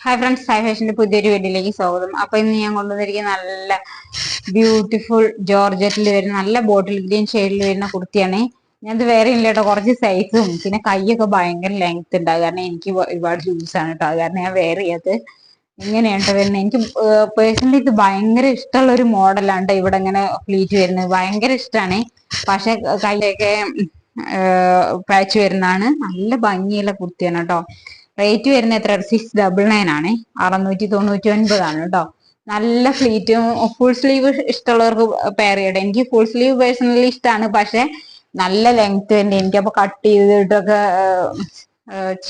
Hi friends, Sai ഫാഷന്റെ പുതിയൊരു വീഡിയോയിലേക്ക് സ്വാഗതം. അപ്പൊ ഇന്ന് ഞാൻ കൊണ്ടുവന്നിരിക്കുന്ന നല്ല ബ്യൂട്ടിഫുൾ ജോർജറ്റിൽ വരുന്ന നല്ല ബോട്ടിൽ ഗ്രീൻ ഷെയ്ഡിൽ വരുന്ന കുർത്തിയാണ്. ഞാനത് വേറെ ഇല്ല കേട്ടോ, കുറച്ച് സൈസും പിന്നെ കൈയൊക്കെ ഭയങ്കര ലെങ്ത് ഉണ്ട്. അത് കാരണം എനിക്ക് ഒരുപാട് ലൂസാണ് കേട്ടോ. അത് കാരണം ഞാൻ വേറെ ചെയ്യാത്തത് ഇങ്ങനെയാണ് കേട്ടോ വരുന്നത്. എനിക്ക് പേഴ്സണലി ഇത് ഭയങ്കര ഇഷ്ടമുള്ള ഒരു മോഡലാണ് കേട്ടോ. ഇവിടെ ഇങ്ങനെ പ്ലീറ്റ് വരുന്നത് ഭയങ്കര ഇഷ്ടമാണ്. പക്ഷെ കൈയൊക്കെ പാച്ച് വരുന്നതാണ്. നല്ല ഭംഗിയുള്ള കുർത്തിയാണ് കേട്ടോ. റേറ്റ് വരുന്നത് എത്ര? 699 ആണ്. 699 കേട്ടോ. നല്ല ഫ്ലീറ്റും ഫുൾ സ്ലീവ് ഇഷ്ടമുള്ളവർക്ക് പെയർ ചെയ്യട്ടെ. എനിക്ക് ഫുൾ സ്ലീവ് പേഴ്സണലി ഇഷ്ടമാണ്, പക്ഷെ നല്ല ലെങ്ത് തന്നെ. എനിക്കപ്പോ കട്ട് ചെയ്തിട്ടൊക്കെ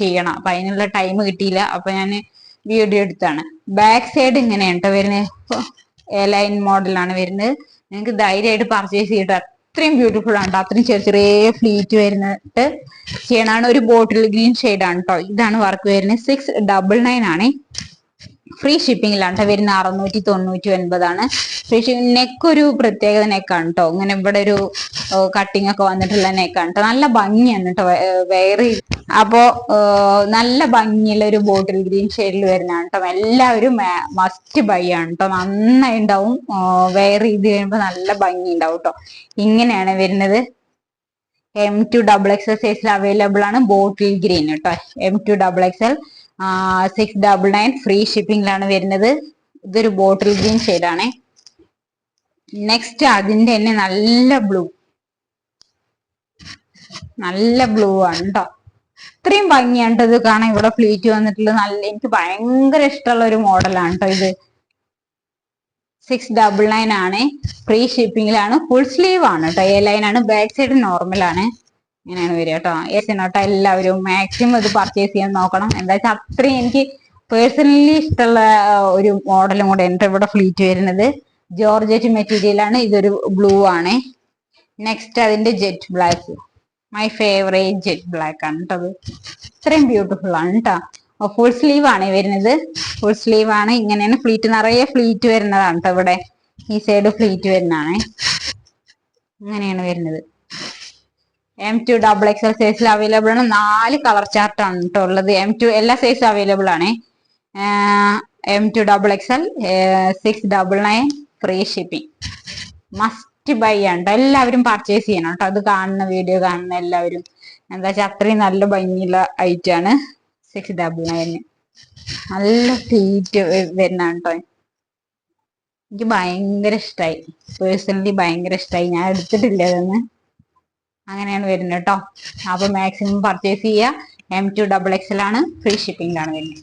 ചെയ്യണം. അപ്പൊ അതിനുള്ള ടൈം കിട്ടിയില്ല. അപ്പൊ ഞാൻ വീഡിയോ എടുത്താണ്. ബാക്ക് സൈഡ് ഇങ്ങനെയാണ് കേട്ടോ വരുന്നത്. എ ലൈൻ മോഡലാണ് വരുന്നത്. നിങ്ങൾക്ക് ധൈര്യമായിട്ട് പർച്ചേസ് ചെയ്തിട്ട് അത്രയും ബ്യൂട്ടിഫുൾ ആണ്. അത്രയും ചെറിയ ചെറിയ ഫ്ലീറ്റ് വരുന്നിട്ട് ചെയ്യണാണ്. ഒരു ബോട്ടിൽ ഗ്രീൻ ഷെയ്ഡാണ് കേട്ടോ. ഇതാണ് വർക്ക് വരുന്നത്. 699 ആണ്. ഫ്രീ ഷിപ്പിംഗിലാണ് വരുന്ന. 699 ഫ്രീ ഷിപ്പിംഗ്. നെക്ക് ഒരു പ്രത്യേകത നെക്കാണ് കേട്ടോ. ഇങ്ങനെ ഇവിടെ ഒരു കട്ടിങ് ഒക്കെ വന്നിട്ടുള്ള നെക്കാണ് കേട്ടോ. നല്ല ഭംഗിയാണ് കേട്ടോ വേറെ. അപ്പോ നല്ല ഭംഗിയുള്ള ഒരു ബോട്ടിൽ ഗ്രീൻ ഷെയ്ഡിൽ വരുന്നതാണ് കേട്ടോ. എല്ലാവരും മസ്റ്റ് ബൈ ആണ് കേട്ടോ. നന്നായി ഉണ്ടാവും. വേറെ ഇത് കഴിയുമ്പോ നല്ല ഭംഗി ഉണ്ടാവും കേട്ടോ. ഇങ്ങനെയാണ് വരുന്നത്. M2XXL സൈസിൽ അവൈലബിൾ ആണ്. ബോട്ടിൽ ഗ്രീൻ കേട്ടോ. M2XXL 699 ഫ്രീ ഷിപ്പിംഗിലാണ് വരുന്നത്. ഇതൊരു ബോട്ടിൽ ഗ്രീൻ ഷെയ്ഡാണ്. നെക്സ്റ്റ് അതിന്റെ തന്നെ നല്ല ബ്ലൂ ആണ് കേട്ടോ. ഇത്രയും ഭംഗിയാണ് ഇത് കാണാൻ. ഇവിടെ പ്ലീറ്റ് വന്നിട്ടുള്ള നല്ല, എനിക്ക് ഭയങ്കര ഇഷ്ടമുള്ള ഒരു മോഡലാണ് കേട്ടോ ഇത്. 699 ആണ്. ഫ്രീ ഷിപ്പിംഗിലാണ്. ഫുൾ സ്ലീവ് ആണ് കേട്ടോ. എ ലൈൻ ആണ്. ബാക്ക് സൈഡ് നോർമൽ ആണ്. ഇങ്ങനെയാണ് വരിക കേട്ടോ. കേട്ടോ എല്ലാവരും മാക്സിമം ഇത് പർച്ചേസ് ചെയ്യാൻ നോക്കണം. എന്താ വെച്ചാൽ അത്രയും എനിക്ക് പേഴ്സണലി ഇഷ്ടമുള്ള ഒരു മോഡലും കൂടെ ഉണ്ട് ഇവിടെ ഫ്ലീറ്റ് വരുന്നത്. ജോർജറ്റ് മെറ്റീരിയൽ ആണ്. ഇതൊരു ബ്ലൂ ആണ്. നെക്സ്റ്റ് അതിന്റെ jet black. My favourite jet black ആണ് കേട്ടോ. ഇത്രയും ബ്യൂട്ടിഫുൾ ആണ് കേട്ടോ. ഫുൾ സ്ലീവ് ആണ് വരുന്നത്. ഫുൾ സ്ലീവ് ആണ്. ഇങ്ങനെയാണ് ഫ്ലീറ്റ്, നിറയെ ഫ്ലീറ്റ് വരുന്നതാണ് കേട്ടോ. ഇവിടെ ഈ സൈഡ് ഫ്ലീറ്റ് വരുന്നതാണ്. ഇങ്ങനെയാണ് വരുന്നത്. M2XXL സൈസിൽ അവൈലബിൾ ആണ്. 4 കളർ ചാർട്ടാണ് കേട്ടോ ഉള്ളത്. M2 എല്ലാ സൈസും അവൈലബിൾ ആണ്. M2XXL 699 free shipping. Must by ആണ് കേട്ടോ. എല്ലാവരും പർച്ചേസ് ചെയ്യണം കേട്ടോ. അത് കാണുന്ന വീഡിയോ കാണുന്ന എല്ലാവരും. എന്താ വെച്ചാൽ അത്രയും നല്ല ഭംഗിയുള്ള ഐറ്റം ആണ്. 699 നല്ല ഫ്ലീറ്റ് വരുന്നതാണ് കേട്ടോ. എനിക്ക് ഭയങ്കര ഇഷ്ടമായി. പേഴ്സണലി ഭയങ്കര ഇഷ്ടമായി. ഞാൻ എടുത്തിട്ടില്ല അതൊന്ന്. അങ്ങനെയാണ് വരുന്നത് കേട്ടോ. അപ്പൊ മാക്സിമം പർച്ചേസ് ചെയ്യുക. M2XXL ആണ്. ഫ്രീ ഷിപ്പിംഗിലാണ് വരുന്നത്.